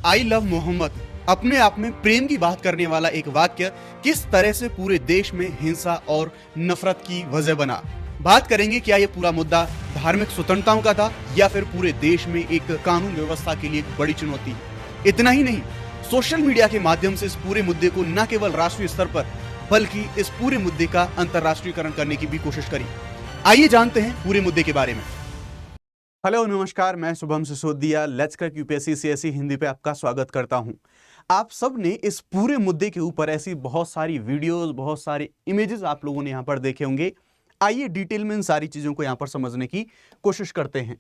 आई love Mohammad अपने आप में प्रेम की बात करने वाला एक वाक्य किस तरह से पूरे देश में हिंसा और नफरत की वजह बना। बात करेंगे क्या ये पूरा मुद्दा धार्मिक स्वतंत्रताओं का था या फिर पूरे देश में एक कानून व्यवस्था के लिए एक बड़ी चुनौती। इतना ही नहीं, सोशल मीडिया के माध्यम से इस पूरे मुद्दे को न केवल राष्ट्रीय स्तर पर बल्कि इस पूरे मुद्दे का अंतर्राष्ट्रीयकरण करने की भी कोशिश करी। आइए जानते हैं पूरे मुद्दे के बारे में। हेलो नमस्कार, मैं Shubham Sisodia let's crack UPSC CSE Hindi पे आपका स्वागत करता हूं। आप सब ने इस पूरे मुद्दे के ऊपर ऐसी बहुत सारी वीडियोस, बहुत सारे इमेजेस आप लोगों ने यहां पर देखे होंगे। आइए डिटेल में इन सारी चीजों को यहां पर समझने की कोशिश करते हैं।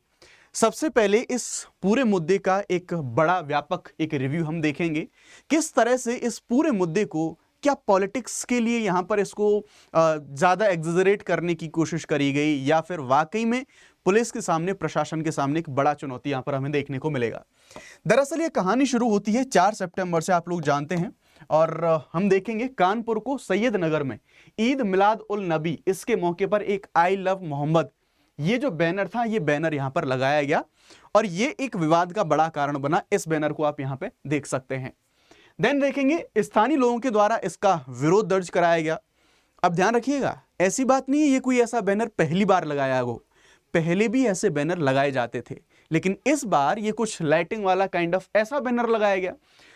सबसे पहले इस पूरे मुद्दे का एक बड़ा व्यापक एक रिव्यू हम देखेंगे। किस तरह से इस पूरे मुद्दे को क्या पॉलिटिक्स के लिए यहां पर इसको ज्यादा एग्जैजरेट करने की कोशिश करी गई या फिर वाकई में पुलिस के सामने, प्रशासन के सामने एक बड़ा चुनौती यहां पर हमें देखने को मिलेगा। दरअसल ये कहानी शुरू होती है 4 सितंबर से, आप लोग जानते हैं, और हम देखेंगे कानपुर को सैयद नगर में ईद मिलाद उल नबी, इसके मौके पर एक आई लव मोहम्मद ये जो बैनर था, ये बैनर यहां पर लगाया गया और ये एक विवाद का बड़ा कारण बना। इस बैनर को आप यहां पे देख सकते हैं। देन देखेंगे स्थानीय लोगों के द्वारा इसका विरोध दर्ज कराया गया। अब ध्यान रखिएगा, ऐसी बात नहीं है ये कोई ऐसा बैनर पहली बार लगाया हो, पहले भी ऐसे बैनर लगाए जाते थे, लेकिन इस बार ये कुछ लाइटिंग वाला काइंड ऑफ ऐसा बैनर लगाया गया।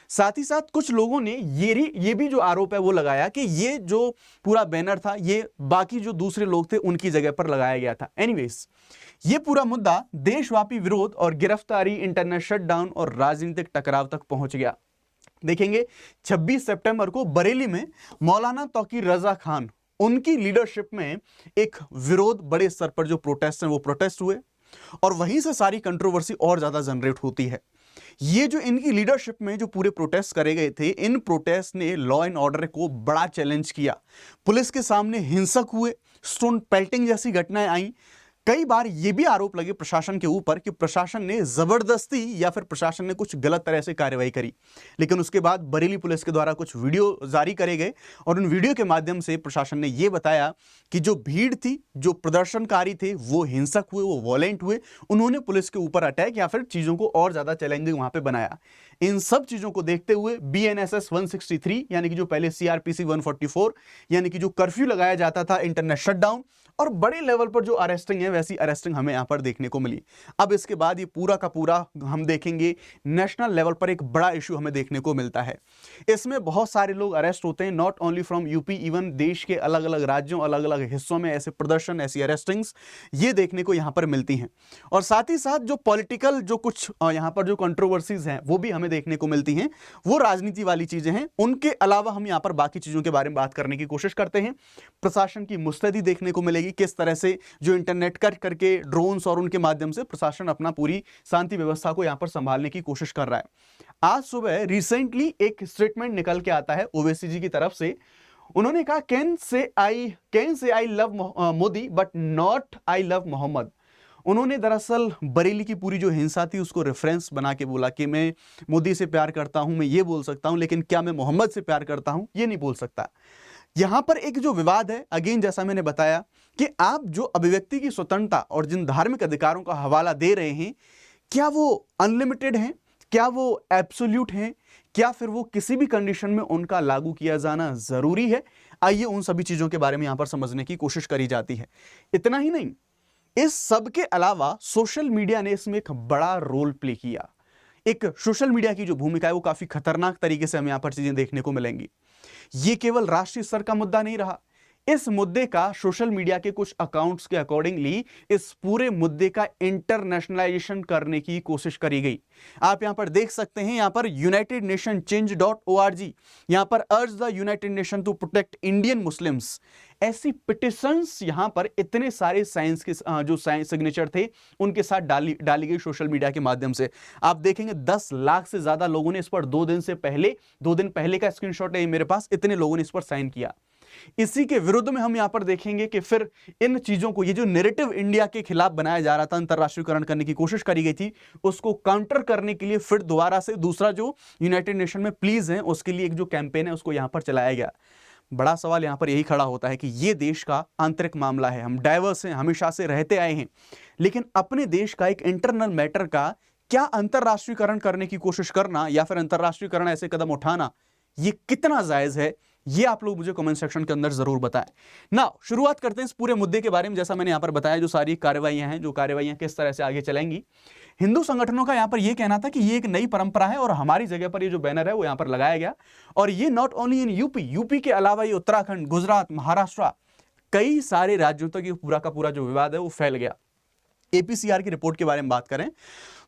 साथ ही साथ कुछ लोगों ने ये भी जो आरोप है वो लगाया कि ये जो पूरा बैनर था ये बाकी जो दूसरे लोग थे उनकी जगह पर लगाया गया था। एनीवेज, ये पूरा मुद्दा देशव्यापी विरोध और गिरफ्तारी, इंटरनेट शटडाउन और राजनीतिक टकराव तक पहुंच गया। देखेंगे 26 सितंबर को बरेली में मौलाना तौकीर रजा खान, उनकी लीडरशिप में एक विरोध, बड़े स्तर पर जो प्रोटेस्ट हैं वो प्रोटेस्ट हुए और वहीं से सारी कंट्रोवर्सी और ज्यादा जनरेट होती है। ये जो इनकी लीडरशिप में जो पूरे प्रोटेस्ट करे गए थे, इन प्रोटेस्ट ने लॉ एंड ऑर्डर को बड़ा चैलेंज किया। पुलिस के सामने हिंसक हुए, स्टोन पेल्टिंग जैसी घटनाएं आई। कई बार यह भी आरोप लगे प्रशासन के ऊपर कि प्रशासन ने जबरदस्ती या फिर प्रशासन ने कुछ गलत तरह से कार्रवाई करी। लेकिन उसके बाद बरेली पुलिस के द्वारा कुछ वीडियो जारी करे गए और उन वीडियो के माध्यम से प्रशासन ने यह बताया कि जो भीड़ थी, जो प्रदर्शनकारी थे, वो हिंसक हुए, वो वॉलेंट हुए, उन्होंने पुलिस के ऊपर अटैक या फिर चीजों को और ज्यादा चैलेंजिंग वहां पे बनाया। इन सब चीजों को देखते हुए BNSS 163 यानी कि जो पहले CRPC 144 यानी कि जो कर्फ्यू लगाया जाता था, इंटरनेट शटडाउन और बड़े लेवल पर जो अरेस्टिंग है वैसी अरेस्टिंग हमें यहां पर देखने को मिली। अब इसके बाद ये पूरा का पूरा हम देखेंगे नेशनल लेवल पर एक बड़ा इशू हमें देखने को मिलता है। इसमें बहुत सारे लोग अरेस्ट होते हैं, not only from UP, even देश के अलग अलग राज्यों, अलग अलग हिस्सों में ऐसे प्रदर्शन, ऐसी अरेस्टिंग्स ये देखने को यहां पर मिलती हैं। और साथ ही साथ जो पॉलिटिकल जो कुछ यहां पर जो कंट्रोवर्सीज हैं वो भी हमें देखने को मिलती हैं। वो राजनीति वाली चीजें हैं। उनके अलावा हम यहां पर बाकी चीजों के बारे में बात करने की कोशिश करते हैं। प्रशासन की मुस्तैदी देखने को मिलेगी, किस तरह से जो इंटरनेट कट करके ड्रोन्स और उनके माध्यम से प्रशासन अपना पूरी शांति व्यवस्था को यहां पर संभालने की कोशिश कर रहा है। आज सुबह रिसेंटली एक स्टेटमेंट निकल के आता है ओवैसी जी की तरफ से। उन्होंने कहा can say I love Modi but not I love Mohammad. उन्होंने दरअसल बरेली की पूरी जो हिंसा थी उसको रेफरेंस बना के बोला कि मैं मोदी से प्यार करता हूं, मैं ये बोल सकता हूं, लेकिन क्या मैं मोहम्मद से प्यार करता हूं ये नहीं बोल सकता। यहां पर एक जो विवाद है, अगेन जैसा मैंने बताया कि आप जो अभिव्यक्ति की स्वतंत्रता और जिन धार्मिक अधिकारों का हवाला दे रहे हैं, क्या वो अनलिमिटेड हैं, क्या वो एब्सोल्यूट हैं, क्या फिर वो किसी भी कंडीशन में उनका लागू किया जाना जरूरी है। आइए उन सभी चीजों के बारे में यहां पर समझने की कोशिश करी जाती है। इतना ही नहीं, इस सब के अलावा सोशल मीडिया ने इसमें एक बड़ा रोल प्ले किया। एक सोशल मीडिया की जो भूमिका है वो काफी खतरनाक तरीके से हमें यहां पर चीजें देखने को मिलेंगी। ये केवल राष्ट्रीय स्तर का मुद्दा नहीं रहा। इस मुद्दे का सोशल मीडिया के कुछ अकाउंट्स के अकॉर्डिंगली इस पूरे मुद्दे का इंटरनेशनलाइजेशन करने की कोशिश करी गई। आप यहां पर देख सकते हैं, यहां पर यूनाइटेड नेशन change.org, यहां पर urge the United Nation to protect Indian Muslims, ऐसी पिटिशंस यहां पर इतने सारे साइंस के जो साइंस सिग्नेचर थे उनके साथ डाली गई सोशल मीडिया के माध्यम से। आप देखेंगे 10 लाख से ज्यादा लोगों ने इस पर 2 दिन पहले का स्क्रीनशॉट है मेरे पास, इतने लोगों ने इस पर साइन किया। इसी के विरुद्ध में हम यहां पर देखेंगे कि फिर इन चीजों को, ये जो नैरेटिव इंडिया के खिलाफ बनाया जा रहा था, अंतरराष्ट्रीयकरण करने की कोशिश करी गई थी, उसको काउंटर करने के लिए फिर दोबारा से दूसरा जो यूनाइटेड नेशन में प्लीज है उसके लिए एक जो कैंपेन है उसको यहां पर चलाया गया। बड़ा सवाल यहां पर यही खड़ा होता है कि यह देश का आंतरिक मामला है, हम डाइवर्स हैं, हमेशा से रहते आए हैं, लेकिन अपने देश का एक इंटरनल मैटर का क्या अंतरराष्ट्रीयकरण करने की कोशिश करना या फिर अंतरराष्ट्रीयकरण ऐसे कदम उठाना ये कितना जायज है, ये आप लोग मुझे कमेंट सेक्शन के अंदर जरूर बताएं। ना शुरुआत करते हैं इस पूरे मुद्दे के बारे में। जैसा मैंने यहां पर बताया, जो सारी कार्रवाइयां हैं, जो कार्रवाइयां किस तरह से आगे चलेंगी। हिंदू संगठनों का यहां पर यह कहना था कि ये एक नई परंपरा है और हमारी जगह पर ये जो बैनर है वो यहां पर लगाया गया, और ये नॉट ओनली इन यूपी के अलावा ये उत्तराखंड, गुजरात, महाराष्ट्र, कई सारे राज्यों तक ये पूरा का पूरा जो विवाद है वो फैल गया। एपीसीआर की रिपोर्ट के बारे में बात करें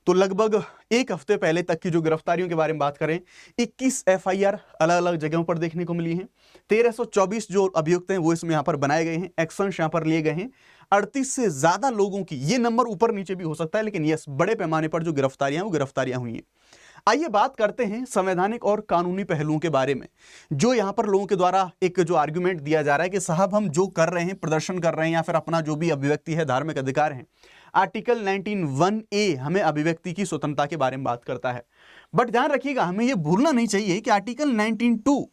तो लगभग एक हफ्ते पहले तक की जो गिरफ्तारियों के बारे में बात करें, 21 एफआईआर अलग अलग जगहों पर देखने को मिली हैं। 1324 जो अभियुक्त हैं वो इसमें यहां पर बनाए गए हैं, एक्शंस यहां पर लिए गए हैं। 38 से ज्यादा लोगों की, ये नंबर ऊपर नीचे भी हो सकता है, लेकिन यस बड़े पैमाने पर जो गिरफ्तारियां वो गिरफ्तारियां हुई हैं। आइए बात करते हैं संवैधानिक और कानूनी पहलुओं के बारे में। जो यहां पर लोगों के द्वारा एक जो आर्गुमेंट दिया जा रहा है कि साहब हम जो कर रहे हैं, प्रदर्शन कर रहे हैं या फिर अपना जो भी अभिव्यक्ति है, धार्मिक अधिकार है, आर्टिकल 19(1)(a) हमें अभिव्यक्ति की स्वतंत्रता के बारे में बात करता है। बट ध्यान रखिएगा, हमें यह भूलना नहीं चाहिए कि आर्टिकल 19(2)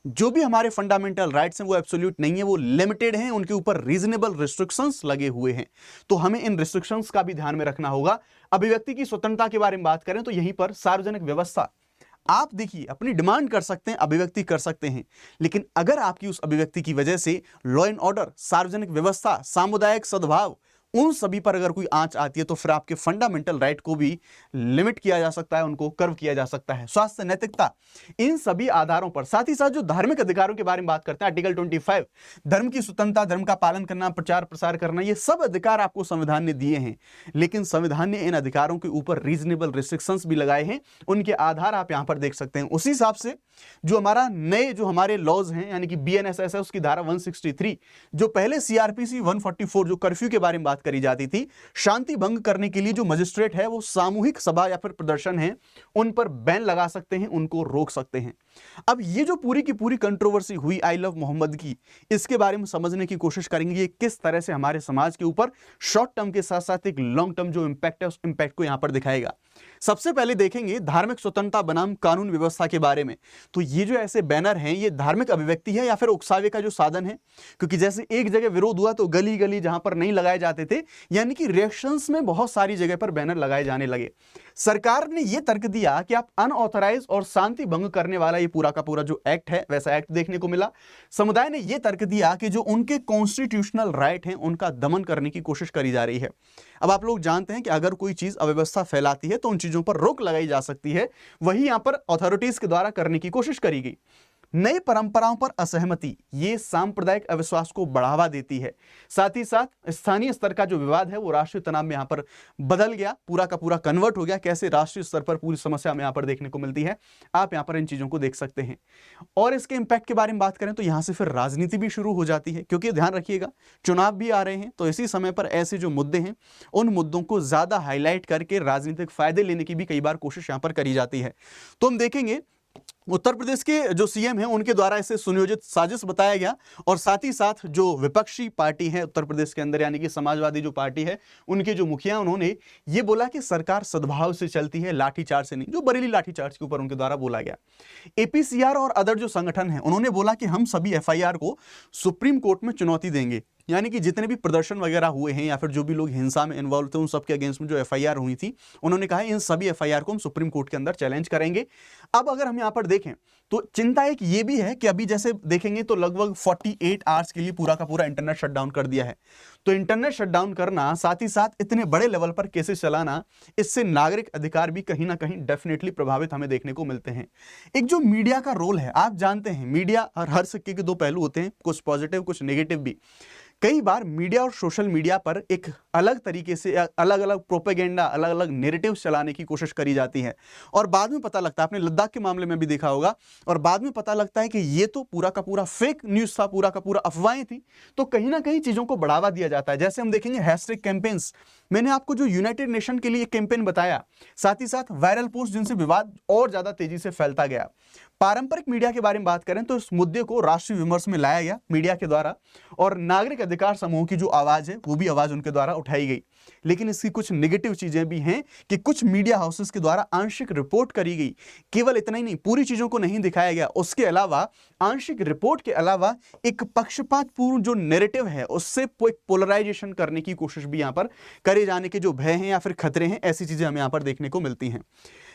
जो भी हमारे फंडामेंटल राइट्स हैं वो एब्सोल्यूट नहीं है, वो लिमिटेड हैं, उनके ऊपर रीजनेबल रिस्ट्रिक्शंस लगे हुए हैं। तो हमें इन रिस्ट्रिक्शंस का भी ध्यान में रखना होगा। अभिव्यक्ति की स्वतंत्रता के बारे में बात करें तो यहीं पर सार्वजनिक व्यवस्था, आप देखिए अपनी डिमांड कर सकते हैं, अभिव्यक्ति कर सकते हैं, लेकिन अगर आपकी उस अभिव्यक्ति की वजह से लॉ एंड ऑर्डर, सार्वजनिक व्यवस्था, सामुदायिक सद्भाव, उन सभी पर अगर कोई आंच आती है तो फिर आपके फंडामेंटल राइट को भी लिमिट किया जा सकता है, उनको कर्व किया जा सकता है। स्वास्थ्य, नैतिकता, इन सभी आधारों पर। साथ ही साथ जो धार्मिक अधिकारों के बारे में बात करते हैं, आर्टिकल 25, धर्म की स्वतंत्रता, धर्म का पालन करना, प्रचार प्रसार करना, ये सब अधिकार आपको संविधान ने दिए हैं, लेकिन संविधान ने इन अधिकारों के ऊपर रीजनेबल रिस्ट्रिक्शंस भी लगाए हैं। उनके आधार आप यहां पर देख सकते हैं। उसी हिसाब से जो हमारा नए जो हमारे लॉज हैं, यानी कि बीएनएसएस है, उसकी धारा 163, जो पहले सीआरपीसी 144 जो कर्फ्यू के बारे में बात करी जाती थी, शांति भंग करने के लिए जो मजिस्ट्रेट है वो सामूहिक सभा या फिर प्रदर्शन है, उन पर बैन लगा सकते हैं, उनको रोक सकते हैं। अब ये जो पूरी की पूरी कंट्रोवर्सी हुई आई लव मोहम्मद की, इसके बारे में समझने की कोशिश करेंगे ये किस तरह से हमारे समाज के ऊपर शॉर्ट टर्म के साथ साथ एक लॉन्ग टर्म जो इंपैक्ट है उस इंपैक्ट को यहां पर दिखाएगा। सबसे पहले देखेंगे धार्मिक स्वतंत्रता बनाम कानून व्यवस्था के बारे में। तो ये जो ऐसे बैनर हैं, ये धार्मिक अभिव्यक्ति है या फिर उकसावे का जो साधन है? क्योंकि जैसे एक जगह विरोध हुआ तो गली गली जहां पर नहीं लगाए जाते थे, यानी कि रिएक्शंस में बहुत सारी जगह पर बैनर लगाए जाने लगे। सरकार ने यह तर्क दिया कि आप अनऑथराइज और शांति भंग करने वाला ये पूरा का पूरा जो एक्ट है वैसा एक्ट देखने को मिला। समुदाय ने यह तर्क दिया कि जो उनके कॉन्स्टिट्यूशनल राइट हैं उनका दमन करने की कोशिश करी जा रही है। अब आप लोग जानते हैं कि अगर कोई चीज अव्यवस्था फैलाती है तो उन चीजों पर रोक लगाई जा सकती है, वही यहां पर अथॉरिटीज के द्वारा करने की कोशिश करी गई। नई परंपराओं पर असहमति, ये सांप्रदायिक अविश्वास को बढ़ावा देती है। साथ ही साथ स्थानीय स्तर का जो विवाद है वो राष्ट्रीय तनाव में यहां पर बदल गया, पूरा का पूरा कन्वर्ट हो गया। कैसे राष्ट्रीय स्तर पर पूरी समस्या में यहां पर देखने को मिलती है, आप यहां पर इन चीजों को देख सकते हैं। और इसके इंपैक्ट के बारे में बात करें तो यहां से फिर राजनीति भी शुरू हो जाती है, क्योंकि ध्यान रखिएगा चुनाव भी आ रहे हैं, तो इसी समय पर ऐसे जो मुद्दे हैं उन मुद्दों को ज्यादा हाईलाइट करके राजनीतिक फायदे लेने की भी कई बार कोशिश यहां पर करी जाती है। तो हम देखेंगे उत्तर प्रदेश के जो सीएम हैं उनके द्वारा इसे सुनियोजित साजिश बताया गया, और साथ ही साथ जो विपक्षी पार्टी है उत्तर प्रदेश के अंदर, यानी कि समाजवादी जो पार्टी है, उनके जो मुखिया, उन्होंने ये बोला कि सरकार सद्भाव से चलती है, लाठीचार्ज से नहीं, जो बरेली लाठीचार्ज के ऊपर उनके द्वारा बोला गया। एपीसीआर और अदर जो संगठन है उन्होंने बोला कि हम सभी एफआईआर को सुप्रीम कोर्ट में चुनौती देंगे, यानी कि जितने भी प्रदर्शन वगैरह हुए हैं या फिर जो भी लोग हिंसा में इन्वॉल्व थे उन सबके अगेंस्ट में जो एफआईआर हुई थी, उन्होंने कहा इन सभी एफआईआर को हम सुप्रीम कोर्ट के अंदर चैलेंज करेंगे। अब अगर हम यहाँ पर देखें तो चिंता एक ये भी है कि अभी जैसे देखेंगे तो लगभग 48 आवर्स के लिए पूरा का पूरा इंटरनेट शटडाउन कर दिया है। तो इंटरनेट शटडाउन करना, साथ ही साथ इतने बड़े लेवल पर केसेस चलाना, इससे नागरिक अधिकार भी कहीं ना कहीं डेफिनेटली प्रभावित हमें देखने को मिलते हैं। एक जो मीडिया का रोल है, आप जानते हैं मीडिया हर सिक्के के दो पहलू होते हैं, कुछ पॉजिटिव कुछ नेगेटिव भी। कई बार मीडिया और सोशल मीडिया पर एक अलग तरीके से अलग अलग प्रोपेगेंडा, अलग अलग नैरेटिव्स चलाने की कोशिश करी जाती है, और बाद में पता लगता है, आपने लद्दाख के मामले में भी देखा होगा, और बाद में पता लगता है कि ये तो पूरा का पूरा फेक न्यूज़ था, पूरा का पूरा अफवाहें थी। तो कहीं ना कहीं चीज़ों को बढ़ावा दिया जाता है। जैसे हम देखेंगे हैशटैग कैंपेन्स, मैंने आपको जो यूनाइटेड नेशन के लिए कैंपेन बताया, साथ ही साथ वायरल पोस्ट जिनसे विवाद और ज़्यादा तेजी से फैलता गया। पारंपरिक मीडिया के बारे में बात करें तो इस मुद्दे को राष्ट्रीय विमर्श में लाया गया मीडिया के द्वारा, और नागरिक अधिकार समूह की जो आवाज है वो भी आवाज उनके द्वारा उठाई गई। लेकिन इसकी कुछ नेगेटिव चीजें भी हैं कि कुछ मीडिया हाउसेस के द्वारा आंशिक रिपोर्ट करी गई। केवल इतना ही नहीं, पूरी चीजों को नहीं दिखाया गया, उसके अलावा आंशिक रिपोर्ट के अलावा एक पक्षपातपूर्ण जो नैरेटिव है उससे एक पोलराइजेशन करने की कोशिश भी यहां पर करे जाने के जो भय हैं या फिर खतरे हैं, ऐसी चीजें हमें यहां पर देखने को मिलती हैं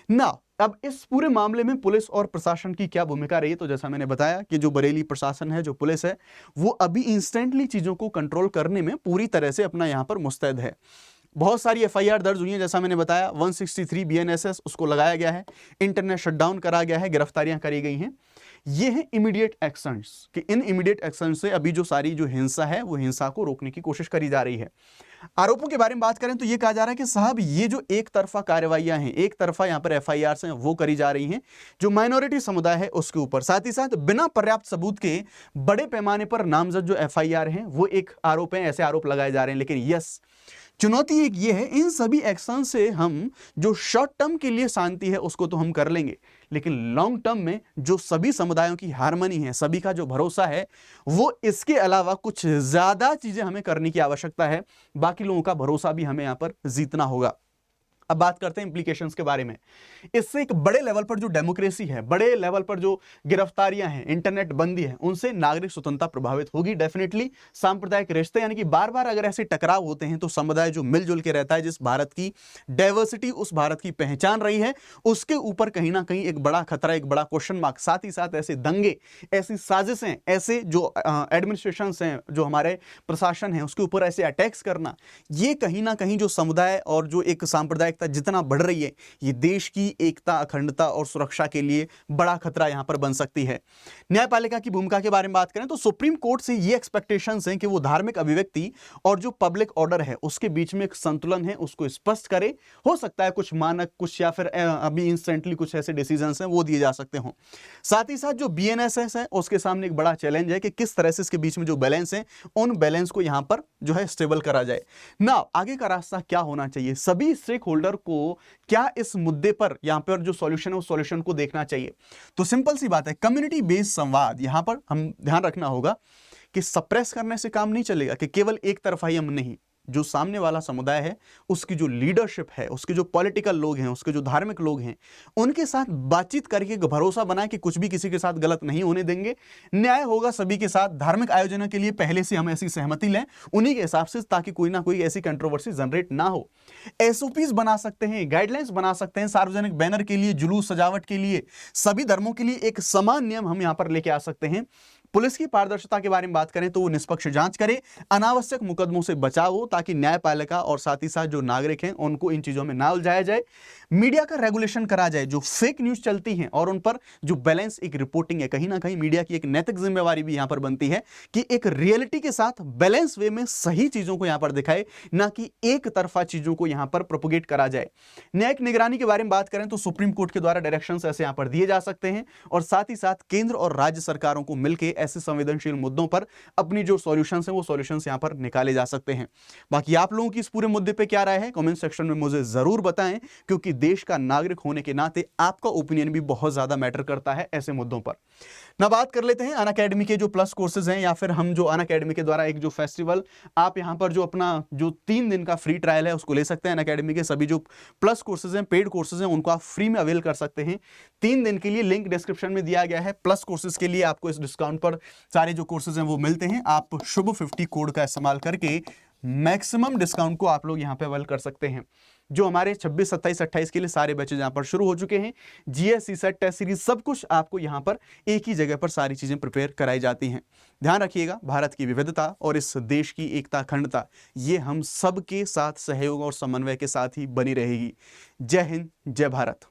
ना। अब इस पूरे मामले में पुलिस और प्रशासन की क्या भूमिका रही है, तो जैसा मैंने बताया कि जो बरेली प्रशासन है, जो पुलिस है, वो अभी इंस्टेंटली चीजों को कंट्रोल करने में पूरी तरह से अपना यहां पर मुस्तैद है। बहुत सारी एफआईआर दर्ज हुई है, जैसा मैंने बताया 163 बीएनएसएस उसको लगाया गया है, इंटरनेट शटडाउन करा गया है, गिरफ्तारियां करी गई हैं। ये है इमीडिएट एक्शंस कि इन इमीडिएट एक्शन से अभी जो सारी जो हिंसा है वो हिंसा को रोकने की कोशिश करी जा रही है। आरोपों के बारे में बात करें तो ये कहा जा रहा है कि साहब ये जो एक तरफा कार्रवाइयां हैं, एक तरफा यहां पर एफआईआर हैं वो करी जा रही हैं जो माइनॉरिटी समुदाय है उसके ऊपर, साथ ही साथ बिना पर्याप्त सबूत के बड़े पैमाने पर नामजद जो एफआईआर हैं वो एक आरोप है, ऐसे आरोप लगाए जा रहे हैं। लेकिन यस, चुनौती एक ये है, इन सभी एक्शन से हम जो शॉर्ट टर्म के लिए शांति है उसको तो हम कर लेंगे, लेकिन लॉन्ग टर्म में जो सभी समुदायों की हार्मनी है, सभी का जो भरोसा है, वो इसके अलावा कुछ ज्यादा चीजें हमें करने की आवश्यकता है। बाकी लोगों का भरोसा भी हमें यहां पर जीतना होगा। अब बात करते हैं इंप्लीकेशंस के बारे में। इससे एक बड़े लेवल पर जो डेमोक्रेसी है, बड़े लेवल पर जो गिरफ्तारियां हैं, इंटरनेट बंदी है, उनसे नागरिक स्वतंत्रता प्रभावित होगी डेफिनेटली। सांप्रदायिक रिश्ते यानी कि बार बार अगर ऐसे टकराव होते हैं तो समुदाय जो मिलजुल के रहता है, जिस भारत की डाइवर्सिटी उस भारत की पहचान रही है, उसके ऊपर कहीं ना कहीं एक बड़ा खतरा, एक बड़ा क्वेश्चन मार्क। साथ ही साथ ऐसे दंगे, ऐसी साजिशें, ऐसे जो एडमिनिस्ट्रेशन हैं, जो हमारे प्रशासन है, उसके ऊपर ऐसे अटैक्स करना, ये कहीं ना कहीं जो समुदाय और जो एक सांप्रदायिक जितना बढ़ रही है, ये देश की एकता, अखंडता और सुरक्षा के लिए बड़ा खतरा यहां पर बन सकती है। न्यायपालिका की भूमिका के बारे में बात करें तो सुप्रीम कोर्ट से ये एक्सपेक्टेशंस हैं कि वो धार्मिक अभिव्यक्ति और जो पब्लिक ऑर्डर है उसके बीच में एक संतुलन है उसको स्पष्ट करे। हो सकता है कुछ मानक, कुछ या फिर अभी इंस्टेंटली कुछ ऐसे डिसीजंस हैं वो दिए जा सकते हों। साथ ही साथ जो बीएनएसएस है उसके सामने एक बड़ा चैलेंज है कि किस तरह से इसके बीच में जो बैलेंस है, उन बैलेंस को यहां पर जो है स्टेबल करा जाए ना। आगे का रास्ता क्या होना चाहिए, सभी स्टेक होल्डर को क्या इस मुद्दे पर यहां पर जो सॉल्यूशन है उस सॉल्यूशन को देखना चाहिए। तो सिंपल सी बात है, कम्युनिटी बेस्ड संवाद यहां पर हम ध्यान रखना होगा कि सप्रेस करने से काम नहीं चलेगा, कि केवल एक तरफा ही हम नहीं, जो सामने वाला समुदाय है उसकी जो लीडरशिप है, उसके जो पॉलिटिकल लोग हैं, उसके जो धार्मिक लोग हैं, उनके साथ बातचीत करके भरोसा बनाए कि कुछ भी किसी के साथ गलत नहीं होने देंगे, न्याय होगा सभी के साथ। धार्मिक आयोजनों के लिए पहले से हम ऐसी सहमति लें उन्हीं के हिसाब से, ताकि कोई ना कोई ऐसी कंट्रोवर्सी जनरेट ना हो। एसओपीज बना सकते हैं, गाइडलाइंस बना सकते हैं, सार्वजनिक बैनर के लिए, जुलूस सजावट के लिए, सभी धर्मों के लिए एक समान नियम हम यहां पर लेके आ सकते हैं। पुलिस की पारदर्शिता के बारे में बात करें तो वो निष्पक्ष जांच करे, अनावश्यक मुकदमों से बचाव हो, ताकि न्यायपालिका और साथ ही साथ जो नागरिक हैं उनको इन चीजों में ना उलझाया जाए। मीडिया का रेगुलेशन करा जाए, जो फेक न्यूज चलती हैं और उन पर जो बैलेंस एक रिपोर्टिंग है, कहीं ना कहीं मीडिया की एक नैतिक जिम्मेवारी भी यहां पर बनती है कि एक रियलिटी के साथ बैलेंस वे में सही चीजों को यहां पर दिखाए, ना कि एक तरफा चीजों को यहां पर प्रोपोगेट करा जाए। न्यायिक निगरानी के बारे में बात करें तो सुप्रीम कोर्ट के द्वारा डायरेक्शंस ऐसे यहां पर दिए जा सकते हैं, और साथ ही साथ केंद्र और राज्य सरकारों को मिलकर ऐसे संवेदनशील मुद्दों पर अपनी जो सॉल्यूशंस हैं वो सॉल्यूशंस यहां पर निकाले जा सकते हैं। बाकी आप लोगों की इस पूरे मुद्दे पे क्या राय है, कमेंट सेक्शन में मुझे जरूर बताएं, क्योंकि देश का नागरिक होने के नाते आपका ओपिनियन भी बहुत ज्यादा मैटर करता है ऐसे मुद्दों पर। ना बात कर लेते हैं अनअकैडमी के जो प्लस कोर्सेज हैं, या फिर हम जो अनअकैडमी के द्वारा एक जो फेस्टिवल, आप यहां पर जो अपना जो 3 दिन का फ्री ट्रायल है उसको ले सकते हैं। अनअकैडमी के सभी जो प्लस कोर्सेज हैं, पेड कोर्सेज हैं, उनको आप फ्री में अवेल कर सकते हैं 3 दिन के लिए। लिंक डिस्क्रिप्शन में दिया गया है। प्लस कोर्सेज के लिए आपको इस डिस्काउंट पर सारे जो कोर्सेज हैं वो मिलते हैं। आप शुभ 50 कोड का इस्तेमाल करके मैक्सिमम डिस्काउंट को आप लोग यहां पे अवेल कर सकते हैं। जो हमारे 26, 27, 28 के लिए सारे बैचेज यहां पर शुरू हो चुके हैं। जीएस, सीसेट, टेस्ट सीरीज सब कुछ आपको यहां पर एक ही जगह पर सारी चीजें प्रिपेयर कराई जाती हैं। ध्यान रखिएगा, भारत की विविधता और इस देश की एकता, अखंडता, ये हम सबके साथ सहयोग और समन्वय के साथ ही बनी रहेगी। जय हिंद, जय भारत।